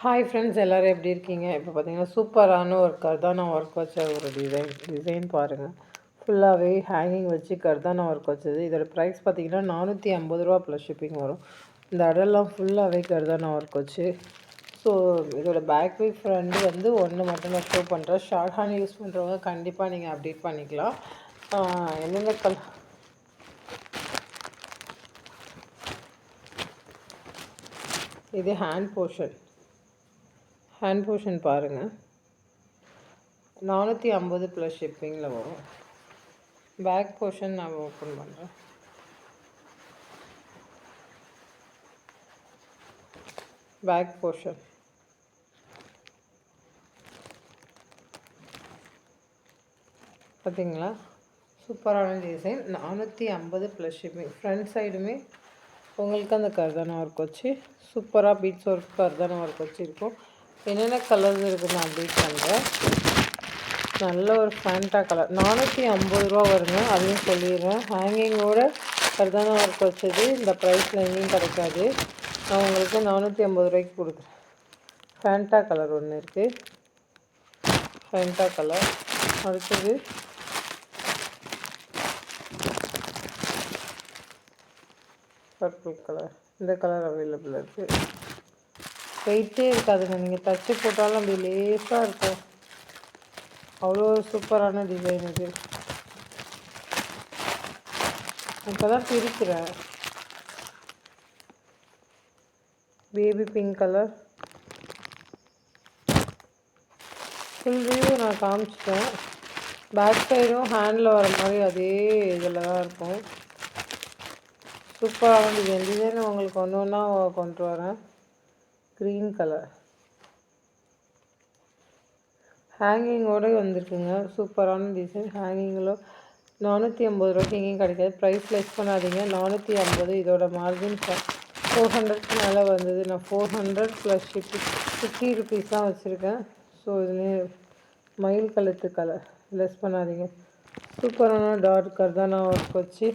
Hi friends, எல்லோரும் எப்படி இருக்கீங்க? இப்போ பார்த்தீங்கன்னா சூப்பரான ஒரு கர்தானா ஒர்க் வச்ச ஒரு டிசைன் பாருங்கள். ஃபுல்லாகவே ஹேங்கிங் வச்சு கர்தானா ஒர்க் வச்சது. இதோட ப்ரைஸ் பார்த்தீங்கன்னா 450 ரூபா ப்ளஸ் ஷிப்பிங் வரும். இந்த இடம்லாம் ஃபுல்லாகவே கர்தானா ஒர்க் வச்சு. ஸோ இதோட பேக் வீக் ஃப்ரண்ட் வந்து ஒன்று மட்டும் நான் ஷோ பண்ணுறேன். ஷார்ட் ஹேண்ட் யூஸ் பண்ணுறவங்க கண்டிப்பாக நீங்கள் அப்டேட் பண்ணிக்கலாம். என்னென்ன இது ஹேண்ட் போர்ஷன் பாருங்கள். 450 ப்ளஸ் ஷிப்பிங்கில் வரும். பேக் போர்ஷன் நான் ஓப்பன் பண்ணுறேன். பேக் போர்ஷன் பார்த்தீங்களா? சூப்பரான டிசைன். 450 plus shipping. ஃப்ரண்ட் சைடுமே உங்களுக்கு அந்த கர்தானா ஒர்க் வச்சு சூப்பராக பீட்ஸ் ஒர்க் கர்தானா ஒர்க் வச்சுருக்கோம். என்னென்ன கலர்ஸ் இருக்குது நான் அப்டேட் பண்ணுறேன். நல்ல ஒரு ஃபேண்டா கலர். 450 ரூபா வருங்க, அதையும் சொல்லிடுறேன். ஹேங்கிங்கோட கர்தானா ஒர்க் வச்சது இந்த ப்ரைஸில் எங்கேயும் கிடைக்காது. நான் உங்களுக்கு 450 ரூபாய்க்கு கொடுக்குறேன். ஃபேண்டா கலர் ஒன்று இருக்குது. Fanta colour. அடுத்தது பர்பிள் கலர். இந்த கலர் அவைலபிள் இருக்குது. வெயிட்டே இருக்காதுங்க, நீங்கள் தச்சு போட்டாலும் அப்படி லேஸாக இருக்கும். அவ்வளோ சூப்பரான டிசைன் இது. இப்போ தான் பிரிக்கிறேன். Baby pink colour. Full view நான் காமிச்சிட்டேன். பேக் சைடும் ஹேண்டில் வர மாதிரி அதே இதில் தான் இருக்கும். சூப்பரான டிசைன் உங்களுக்கு ஒன்று ஒன்றா கொண்டு வரேன். க்ரீன் கலர் ஹேங்கிங்கோடு வந்திருக்குங்க. சூப்பரான டிசைன். ஹேங்கிங்கில் 450 ரூபாய்க்கு எங்கேயும் கிடைக்காது. ப்ரைஸ் லெஸ் பண்ணாதீங்க. 450. இதோட மார்ஜின் 400க்கு மேலே வந்தது. நான் 400 ப்ளஸ் 50 ருபீஸ் தான் வச்சுருக்கேன். ஸோ இதுலேயே மயில் கழுத்து கலர் லெஸ் பண்ணாதீங்க. சூப்பரான டார்க் கர்தானா ஒர்க் வச்சு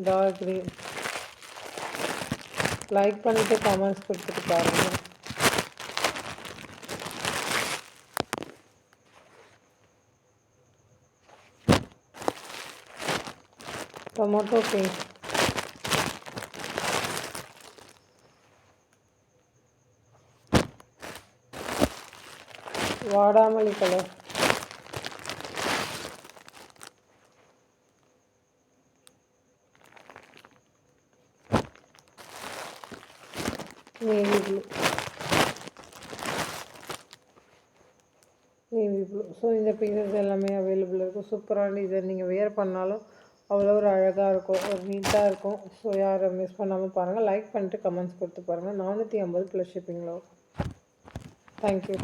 டார்க் க்ரீன். லைக் பண்ணிவிட்டு கமெண்ட்ஸ் கொடுத்துட்டு பாருங்கள். Tomato pink. வாடாமல்லி கலர். Navy blue. ஸோ இந்த பீசஸ் எல்லாமே அவைலபிள் இருக்கும். சூப்பரான இதை நீங்கள் வேர் பண்ணாலும் அவ்வளோ ஒரு அழகாக இருக்கும், ஒரு நீட்டாக இருக்கும். ஸோ யாரும் மிஸ் பண்ணாமல் பாருங்கள். லைக் பண்ணிட்டு கமெண்ட்ஸ் கொடுத்து பாருங்கள். 450 ப்ளஸ் ஷிப்பிங்கில். தேங்க்யூ.